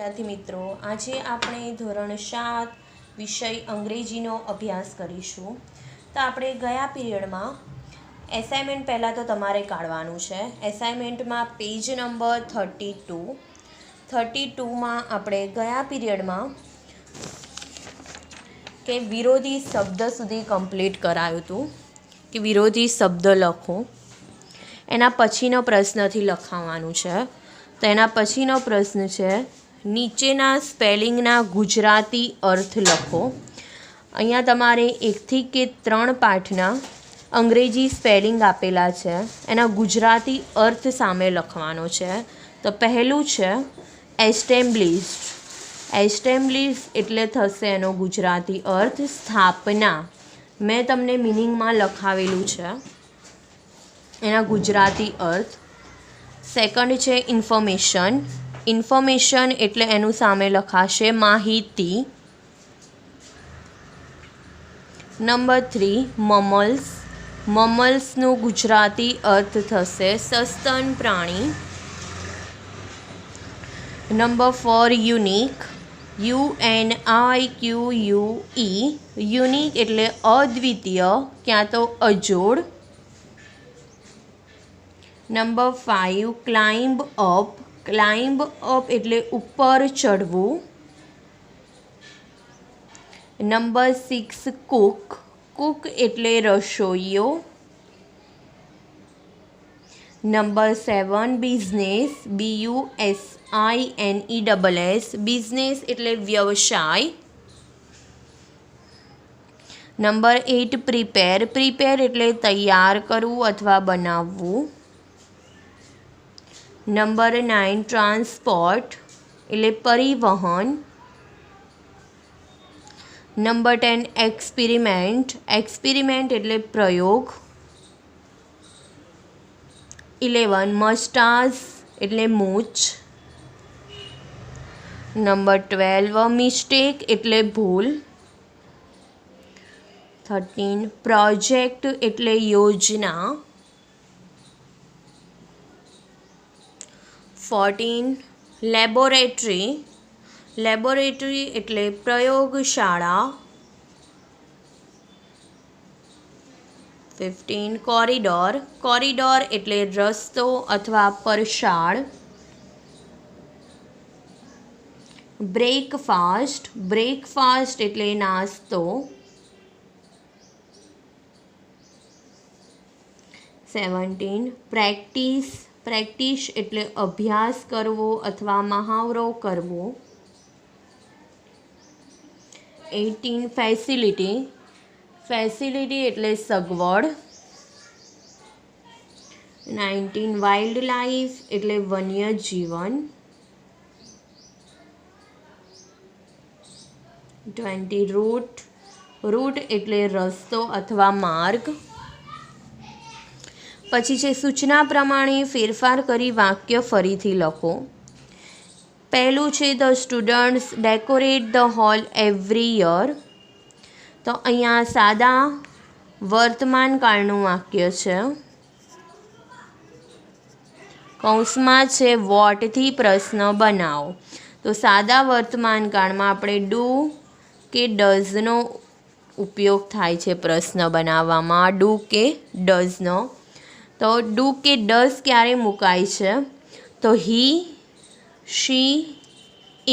વિદ્યાર્થી મિત્રો, આજે આપણે ધોરણ 7 વિષય અંગ્રેજીનો અભ્યાસ કરીશું. તો આપણે ગયા પીરિયડમાં એસાઇનમેન્ટ પહેલાં તો તમારે કાઢવાનું છે. એસાઇનમેન્ટમાં પેજ નંબર 32માં આપણે ગયા પીરિયડમાં કે વિરોધી શબ્દ સુધી કમ્પ્લીટ કરાયું હતું કે વિરોધી શબ્દ લખો. એના પછીનો પ્રશ્નથી લખાવવાનું છે. તો એના પછીનો પ્રશ્ન છે, નીચેના સ્પેલિંગના ગુજરાતી અર્થ લખો. અહીંયા તમારે 1 થી 3 પાઠના અંગ્રેજી સ્પેલિંગ આપેલા છે, એના ગુજરાતી અર્થ સામે લખવાનો છે. તો પહેલું છે એસ્ટેબ્લિશ્ડ. એસ્ટેબ્લિશ્ડ એટલે થશે એનો ગુજરાતી અર્થ સ્થાપના. મેં તમને મિનિંગમાં લખાવેલું છે એના ગુજરાતી અર્થ. સેકન્ડ છે ઇન્ફોર્મેશન. ઇન્ફોર્મેશન એટલે એનું સામે લખાશે માહિતી. નંબર 3 મમલ્સ. મમલ્સનું ગુજરાતી અર્થ થશે સસ્તન પ્રાણી. Number 4 unique. UNIQUE. યુનિક એટલે અદ્વિતીય ક્યાં તો અજોડ. Number 5 climb up. Climb up એટલે ઉપર ચડવું. Number 6 cook. કુક એટલે રસોઈયો. Number 7 business. BUSINESS. બિઝનેસ એટલે વ્યવસાય. Number 8 prepare. પ્રિપેર એટલે તૈયાર કરવું અથવા બનાવવું. નંબર 9 ટ્રાન્સપોર્ટ એટલે પરિવહન. Number 10 experiment. એક્સપેરિમેન્ટ એટલે પ્રયોગ. 11 મસ્ટાસ એટલે મૂછ. નંબર 12 મિસ્ટેક એટલે ભૂલ. 13 પ્રોજેક્ટ એટલે યોજના. 14 લેબોરેટરી. લેબોરેટરી એટલે પ્રયોગશાળા. 15 કોરિડોર. કોરિડોર એટલે રસ્તો અથવા પરસાળ. બ્રેકફાસ્ટ. બ્રેકફાસ્ટ એટલે નાસ્તો. 17 પ્રેક્ટિસ. પ્રેક્ટિસ એટલે અભ્યાસ કરવો અથવા મહાવરો કરવો. 18 ફેસિલિટી. ફેસિલિટી એટલે સગવડ. 19 વાઇલ્ડ લાઈફ એટલે વન્યજીવન. 20 રૂટ. રૂટ એટલે રસ્તો અથવા માર્ગ. પછી છે સૂચના પ્રમાણે ફેરફાર કરી વાક્ય ફરીથી લખો. પહેલું છે the students decorate the hall every year. તો અહીંયા સાદા વર્તમાન કાળનું વાક્ય છે. કૌંસમાં છે વોટથી પ્રશ્ન બનાવો. તો સાદા વર્તમાન કાળમાં આપણે ડુ કે ડઝનો ઉપયોગ થાય છે પ્રશ્ન બનાવવામાં. ડુ કે ડઝનો. તો ડુ કે ડઝ ક્યારે મુકાય છે? તો હી, શી,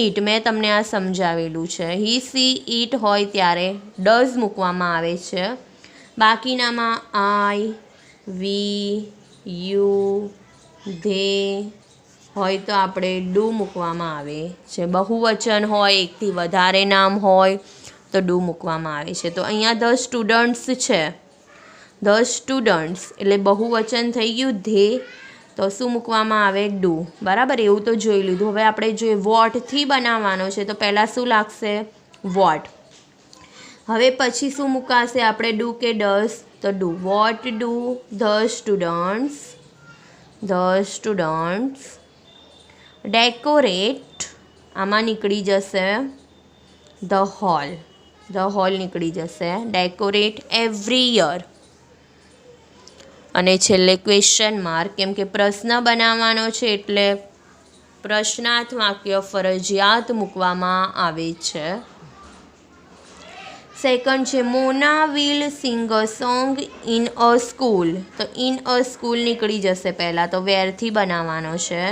ઇટ. મેં તમને આ સમજાવેલું છે. હી, સી, ઇટ હોય ત્યારે ડઝ મૂકવામાં આવે છે. બાકીનામાં આઈ, વી, યુ, ધે હોય તો આપણે ડુ મૂકવામાં આવે છે. બહુવચન હોય, એકથી વધારે નામ હોય તો ડુ મૂકવામાં આવે છે. તો અહીંયા ધ સ્ટુડન્ટ્સ છે. ધ સ્ટુડન્ટ્સ એટલે બહુવચન થઈ ગયું. ધે તો શું મૂકવામાં આવે? ડુ. બરાબર, એવું તો જોઈ લીધું. હવે આપણે જોઈએ વોટથી બનાવવાનો છે તો પહેલાં શું લાગશે? વોટ. હવે પછી શું મુકાશે આપણે? ડુ કે ડઝ? તો do. What do the students. The students decorate. આમાં નીકળી જશે ધ હોલ. ધ હોલ નીકળી જશે. Decorate every year. અને છેલ્લે ક્વેશ્ચન માર્ક, કેમ કે પ્રશ્ન બનાવવાનો છે એટલે પ્રશ્નાર્થ વાક્ય ફરજિયાત મૂકવામાં આવે છે. સેકન્ડ છે Mona will sing a song in a school. તો ઇન અ સ્કૂલ નીકળી જશે પહેલાં, તો વેરથી બનાવવાનો છે.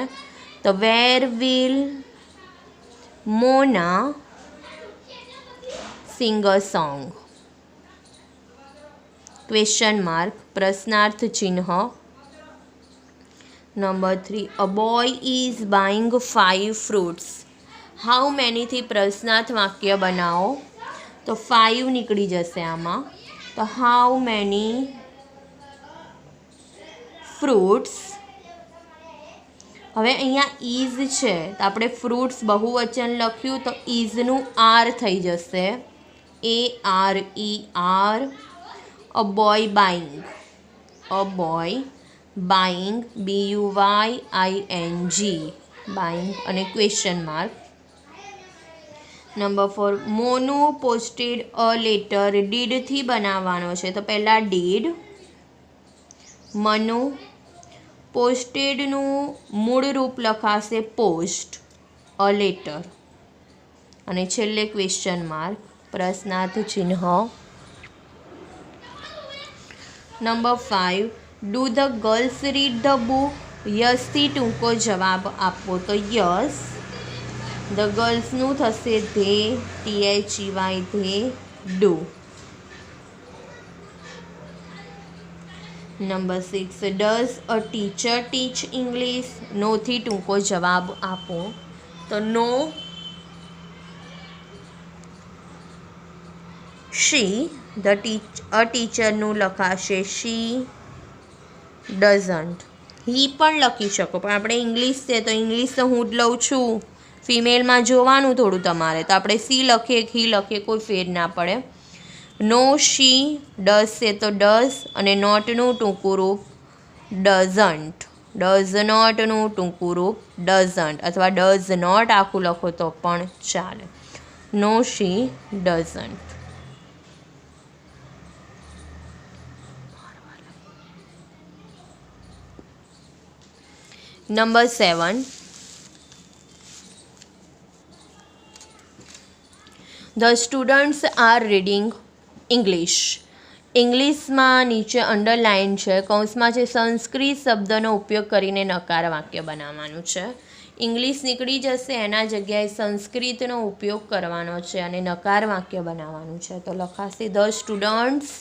તો where will Mona sing a song. Question mark, પ્રશ્નાર્થ ચિહ્ન. Number 3 a boy is buying 5 fruits. How મેનીથી પ્રશ્નાર્થ વાક્ય બનાવો. તો 5 નીકળી જશે આમાં. તો હાઉ મેની ફ્રૂટ્સ. હવે અહીંયા ઇઝ છે તો આપણે ફ્રૂટ્સ બહુવચન લખ્યું તો ઇઝનું આર થઈ જશે. ARER. A boy buying. A boy buying BUYING. Buying અને question mark. Number 4 Monu posted a letter. ડીડથી બનાવવાનો છે તો પહેલાં ડીડ. મનુ. પોસ્ટેડનું મૂળ રૂપ લખાશે પોસ્ટ. અ લેટર અને છેલ્લે ક્વેશ્ચન માર્ક, પ્રશ્નાર્થ ચિહ્ન. Number 5 do the girls read the book. યસથી ટૂંકો જવાબ આપો. તો યસ. ધ ગર્લ્સનું થશે they. THEY they. Do. Number 6 does a teacher teach English. નોથી ટૂંકો જવાબ આપો. તો નો. શી. અ ટીચરનું લખાશે શી. ડઝન્ટ. હી પણ લખી શકો પણ આપણે ઇંગ્લિશ છે તો ઇંગ્લિશ તો હું જ લઉં છું. ફિમેલમાં જોવાનું થોડું તમારે, તો આપણે સી લખીએ હી લખીએ કોઈ ફેર ના પડે. નો શી. ડઝ છે તો ડઝ અને નોટનું ટૂંકું રૂપ ડઝન્ટ. ડઝ નોટનું ટૂંકું રૂપ ડઝન્ટ અથવા ડઝ નોટ આખું લખો તો પણ ચાલે. No she doesn't. Number 7 the students are reading English. ઇંગ્લિશમાં નીચે અંડરલાઇન છે, કૌંસમાં છે સંસ્કૃત શબ્દનો ઉપયોગ કરીને નકાર વાક્ય બનાવવાનું છે. ઇંગ્લિશ નીકળી જશે, એના જગ્યાએ સંસ્કૃતનો ઉપયોગ કરવાનો છે અને નકાર વાક્ય બનાવવાનું છે. તો લખાશે ધ સ્ટુડન્ટ્સ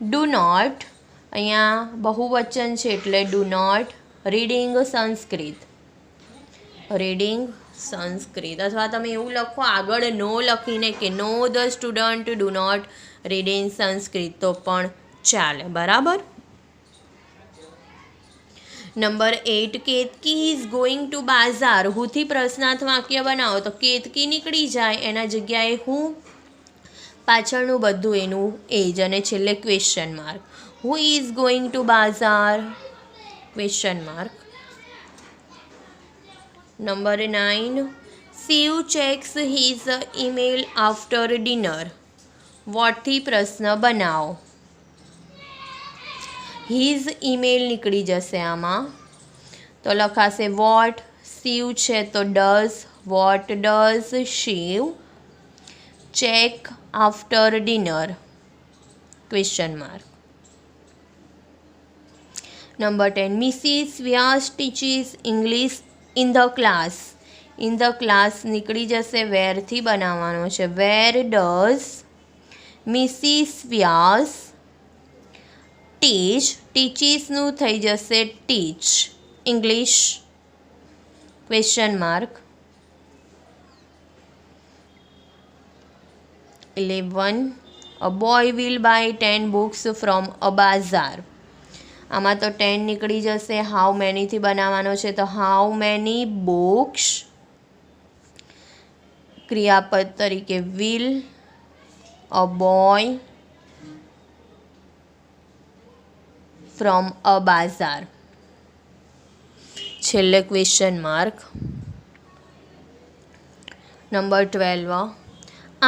ડુ નોટ. અહીંયા બહુવચન છે એટલે do not reading Sanskrit. Reading Sanskrit. અથવા તમે એવું લખો આગળ નો લખીને કે no the student do not reading Sanskrit તો પણ ચાલે. બરાબર. Number 8 Ketaki is going to bazaar. હુંથી પ્રશ્નાર્થ વાક્ય બનાવો. તો કેતકી નીકળી જાય, એના જગ્યાએ હું, પાછળનું બધું એનું એજ અને છેલ્લે question mark. Who is going to bazaar. Question mark. Number 9 Shiv checks his email after dinner. વોટથી પ્રશ્ન બનાવો. હિઝ ઈમેલ નીકળી જશે આમાં તો લખાશે વોટ. શિવ છે તો does. What does Shiv check after dinner. Question mark. Number 10 Mrs Vyas teaches English in the class. In the class નીકળી જશે, વેરથી બનાવવાનો છે. વેર ડઝ મિસિસ વ્યાસ ટીચ. ટીચીસનું થઈ જશે teach English. Question mark. 11 a boy will buy 10 books from a bazaar. આમાં તો 10 નીકળી જશે. હાઉ મેનીથી બનાવવાનો છે તો હાઉ મેની બુક્સ. ક્રિયાપદ તરીકે will a boy from a bazaar. છેલ્લે question mark. Number 12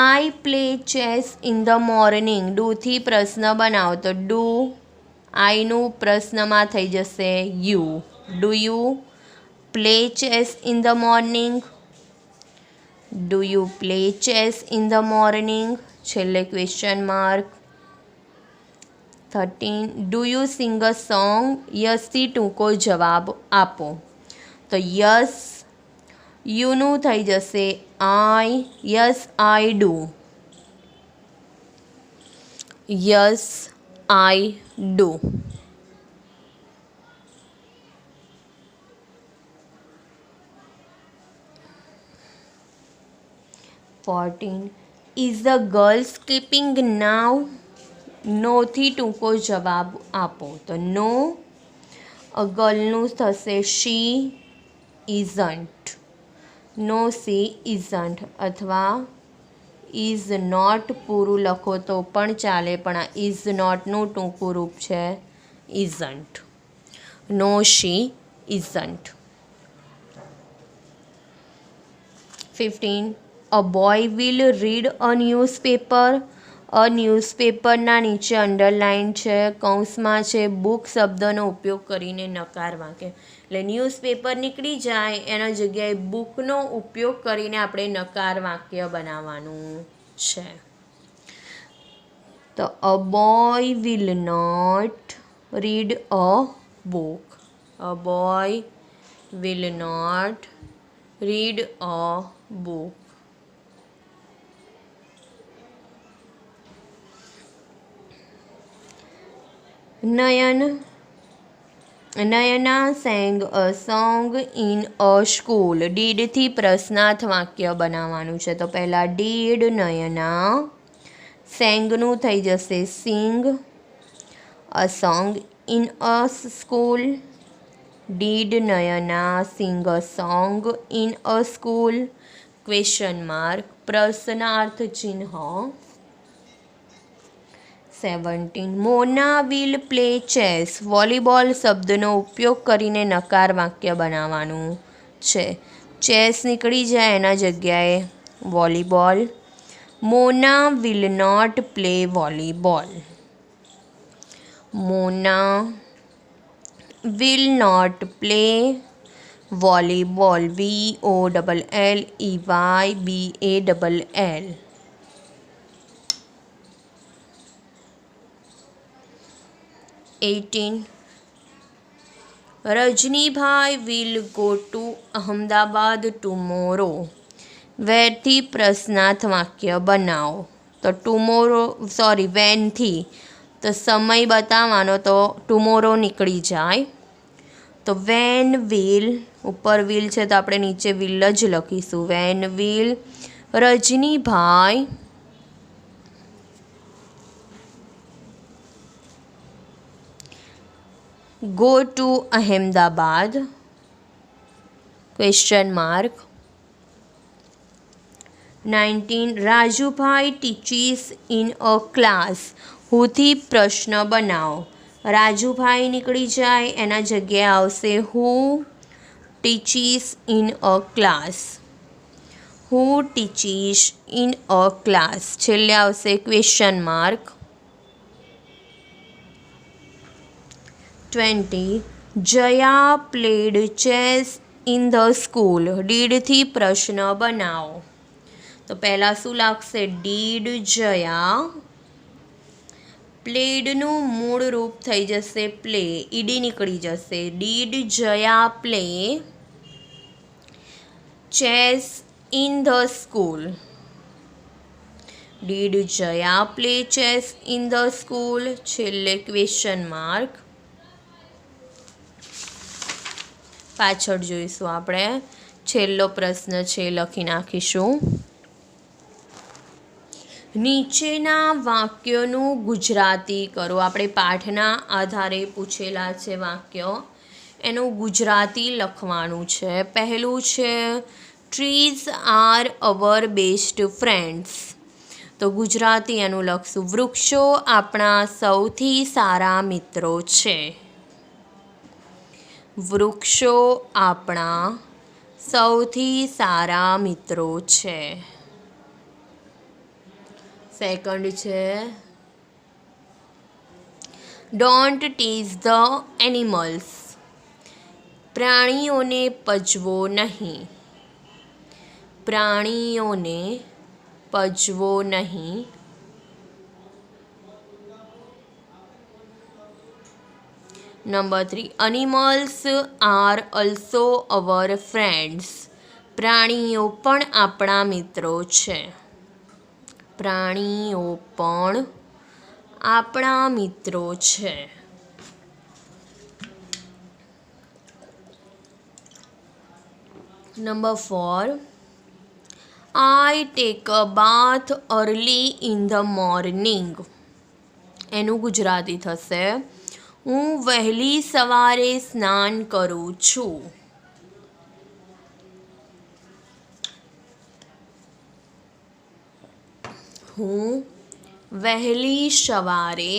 I play chess in the morning. ડુથી પ્રશ્ન બનાવો તો ડુ. આઈનું પ્રશ્નમાં થઈ જશે you. Do you play chess in the morning? Do you play chess in the morning? છેલ્લે question mark. 13. Do you sing a song? યસથી ટૂંકો જવાબ આપો. તો યસ યુનું થઈ જશે I. Yes I do. Yes I do. 14. Is the girl skipping now? નોથી ટૂંકો જવાબ આપો. તો નો ગર્લનું થશે she isn't. No she isn't અથવા ઇઝ નોટ પૂરું લખો તો પણ ચાલે, પણ આ ઇઝ નોટનું ટૂંકું રૂપ છે isn't. No she isn't. 15. A boy will read a newspaper. A ન્યૂઝપેપરના નીચે અંડરલાઇન છે, કૌંસમાં છે. બુક શબ્દનો ઉપયોગ કરીને નકાર વાક્ય, એટલે ન્યૂઝપેપર નીકળી જાય એના જગ્યાએ બુકનો ઉપયોગ કરીને આપણે નકાર વાક્ય બનાવવાનું છે. તો a boy will not read a book. A boy will not read a book. Nayana sang a song in a school. ડીડથી પ્રશ્નાર્થ વાક્ય બનાવવાનું છે. તો પહેલાં ડીડ નયના, સેંગનું થઈ જશે sing, a song in a school. Did Nayana sing a song in a school? Question mark, પ્રશ્નાર્થ ચિહ્ન. 17. Mona will play chess. Volleyball શબ્દનો ઉપયોગ કરીને નકાર વાક્ય બનાવવાનું છે. ચેસ નીકળી જાય એના જગ્યાએ volleyball. Mona will not play volleyball. Mona will not play volleyball. VOLLEYBALL. 18. Rajnibhai will go to Ahmedabad tomorrow. વેરથી પ્રશ્નાર્થ વાક્ય બનાવો. તો વેનથી તો સમય બતાવવાનો, તો ટુમોરો નીકળી જાય. તો વેન વિલ, ઉપર વિલ છે તો આપણે નીચે વિલ જ લખીશું. When will Rajnibhai go to Ahmedabad? Question mark. 19. Rajubhai teaches in a class. Houthi પ્રશ્ન બનાવો. રાજુભાઈ નીકળી જાય એના જગ્યાએ આવશે who teaches in a class. who teaches in a class? છેલ્લે આવશે question mark. 20. Jaya played chess in the school. ડીડથી પ્રશ્ન બનાવો. તો પહેલાં શું લાગશે? ડીડ જયા. પ્લેડનું મૂળ રૂપ થઈ જશે પ્લે, ઈડી નીકળી જશે. Did Jaya play chess in the school. Did Jaya play chess in the school? છેલ્લે ક્વેશ્ચન માર્ક. પાછળ જોઈશું આપણે. છેલ્લો પ્રશ્ન છે લખી નાખીશું. નીચેના વાક્યોનું ગુજરાતી કરો. આપણે પાઠના આધારે પૂછેલા છે વાક્યો, એનું ગુજરાતી લખવાનું છે. પહેલું છે trees are our best friends. તો ગુજરાતી એનું લખશું વૃક્ષો આપણા સૌથી સારા મિત્રો છે. વૃક્ષો આપણા સૌથી સારા મિત્રો છે. સેકન્ડ છે ડોન્ટ ટીઝ ધ એનિમલ્સ. પ્રાણીઓને પચવો નહીં. પ્રાણીઓને પચવો નહીં. Number 3, animals are also hour friends. પ્રાણીઓ પણ આપણા મિત્રો છે. પ્રાણીઓ પણ આપણા મિત્રો છે. Number 4, I take a bath early in the morning. એનું ગુજરાતી થશે, હું વહેલી સવારે સ્નાન કરું છું. હું વહેલી સવારે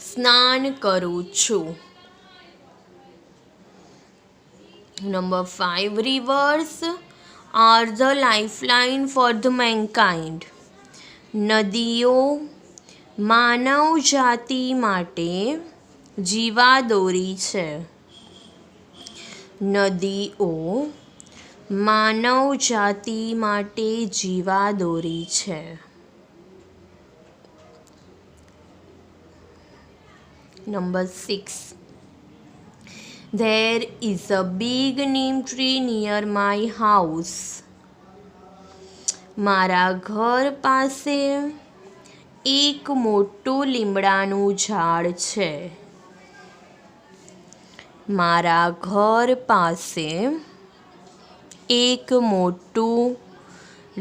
સ્નાન કરું છું. Number 5, reverse are the lifeline for the mankind. નદીઓ માનવ જાતિ માટે જીવાદોરી છે. નદીઓ માનવ જાતિ માટે જીવાદોરી છે. Number 6, there is a big neem tree near my house. મારા ઘર પાસે એક મોટું લીમડાનું ઝાડ છે. મારા ઘર પાસે એક મોટું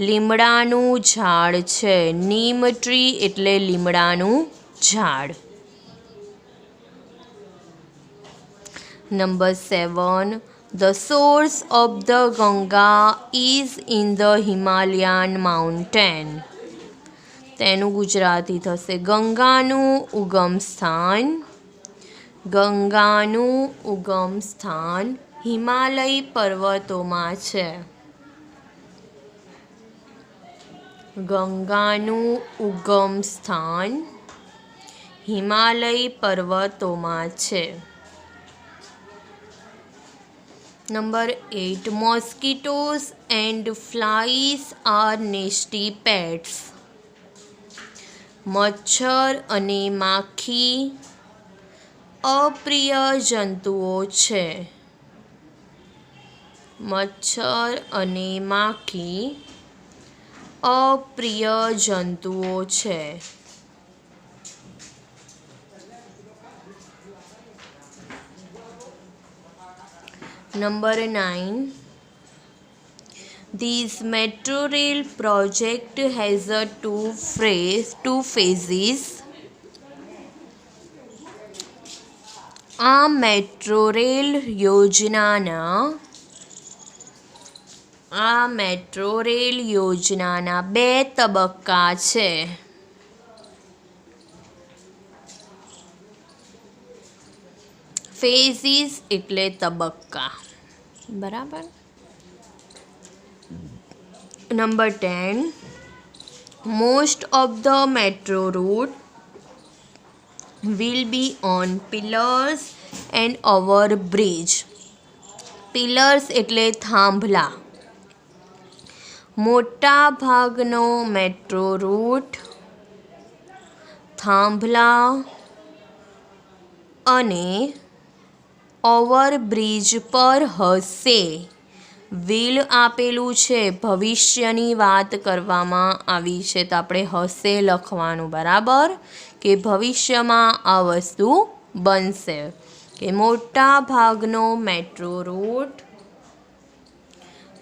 લીમડાનું ઝાડ છે. નીમ ટ્રી એટલે લીમડાનું ઝાડ. Number 7, the source of the Ganga is in the Himalayan mountain. તેનું ગુજરાતી થશે, ગંગાનું ઉગમ સ્થાન. ગંગાનું ઉગમ સ્થાન હિમાલય પર્વતોમાં છે. ગંગાનું ઉગમ સ્થાન હિમાલય પર્વતોમાં છે. Number 8, mosquitoes and flies are nasty pets. મચ્છર અને માખી અપ્રિય જંતુઓ છે. મચ્છર અને માખી અપ્રિય જંતુઓ છે. Number 9, this metro rail project has a two phases. આ મેટ્રો રેલ યોજનાના 2 તબક્કા છે. ફેઝિસ એટલે તબક્કા, બરાબર. Number 10, most of the metro route will be on pillars and over bridge. Pillars એટલે થાંભલા. મોટા ભાગનો મેટ્રો રૂટ થાંભલા અને ઓવરબ્રિજ પર હશે. વિલ આપેલું છે, ભવિષ્યની વાત કરવામાં આવી છે, તો આપણે હશે લખવાનું, બરાબર, કે ભવિષ્યમાં આ વસ્તુ બનશે. કે મોટા ભાગનો મેટ્રો રૂટ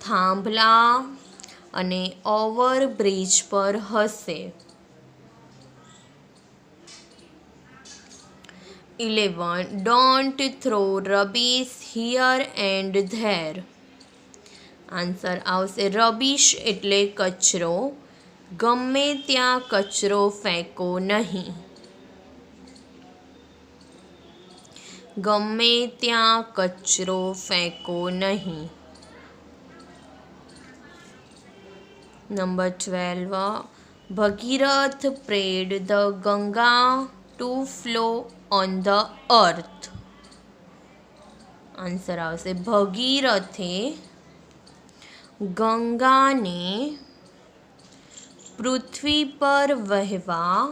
થાંભલા અને ઓવરબ્રિજ પર હશે. 11, don't throw rubbish here and there. Answer આવશે રબીશ એટલે કચરો. ગમે ત્યાં કચરો ફેંકો નહીં. ગમે ત્યાં કચરો ફેંકો નહીં. Number 12, Bhagirath prayed the Ganga to flow on the earth. Answer આવશે ભગીરથે ગંગાને પૃથ્વી પર વહેવા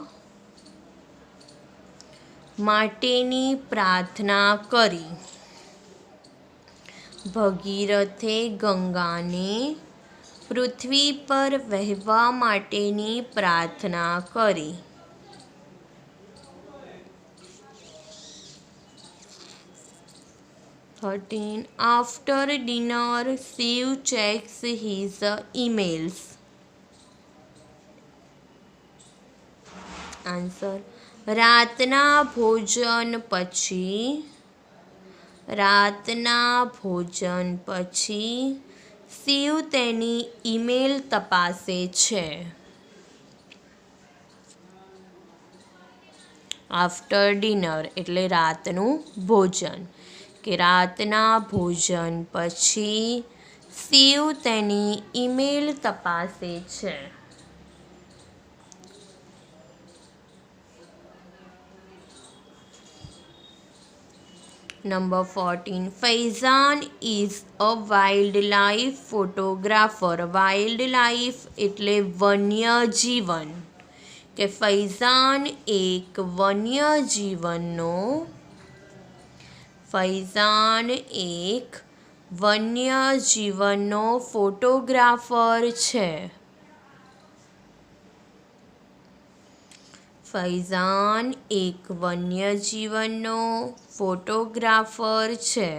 માટેની પ્રાર્થના કરી. ભગીરથે ગંગાને પૃથ્વી પર વહેવા માટેની પ્રાર્થના કરી. 13. After dinner, Shiv checks his emails. Answer રાતના ભોજન પછી શિવ તેની ઈમેલ તપાસે છે. આફ્ટર ડિનર એટલે રાતનું ભોજન, કે રાતના ભોજન પછી શિવ તેની ઈમેલ તપાસે છે. Number 14. Faizan is a wildlife photographer. Wildlife એટલે વન્યજીવન, કે ફૈઝાન એક વન્યજીવનનો ફોટોગ્રાફર છે. ફૈઝાન એક વન્યજીવનનો ફોટોગ્રાફર છે.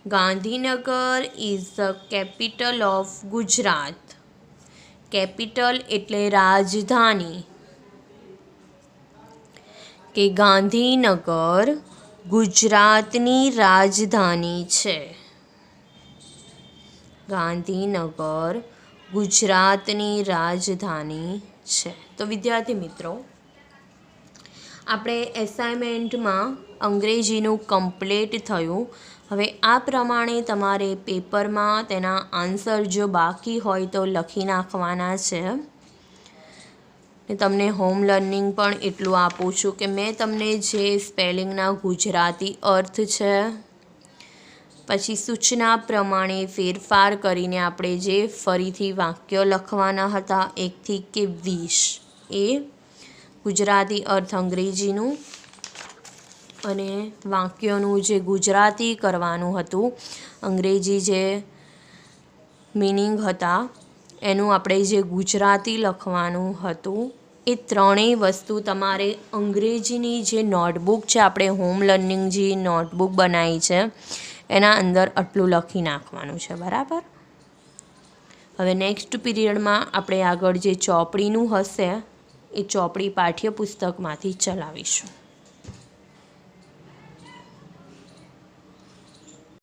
Gandhinagar is the capital of Gujarat. Capital એટલે રાજધાની, કે ગાંધીનગર ગુજરાતની રાજધાની છે. ગાંધીનગર ગુજરાતની રાજધાની છે. તો વિદ્યાર્થી મિત્રો, આપણે એસાઇનમેન્ટમાં અંગ્રેજીનું કમ્પ્લીટ થયું. હવે આ પ્રમાણે તમારે પેપરમાં તેના આન્સર જો બાકી હોય તો લખી નાખવાના છે. ને તમને હોમ લર્નિંગ પણ એટલું આપું છું કે મેં તમને જે સ્પેલિંગના ગુજરાતી અર્થ છે, પછી સૂચના પ્રમાણે ફેરફાર કરીને આપણે જે ફરીથી વાક્યો લખવાના હતા 1 થી 20, એ ગુજરાતી અર્થ અંગ્રેજીનું અને વાક્યોનું જે ગુજરાતી કરવાનું હતું, અંગ્રેજી જે મિનિંગ હતા એનું આપણે જે ગુજરાતી લખવાનું હતું, એ ત્રણેય વસ્તુ તમારે અંગ્રેજીની જે નોટબુક છે, આપણે હોમ લર્નિંગ જે નોટબુક બનાવી છે એના અંદર આટલું લખી નાખવાનું છે. બરાબર. હવે નેક્સ્ટ પીરિયડમાં આપણે આગળ જે ચોપડીનું હશે એ ચોપડી પાઠ્યપુસ્તકમાંથી ચલાવીશું.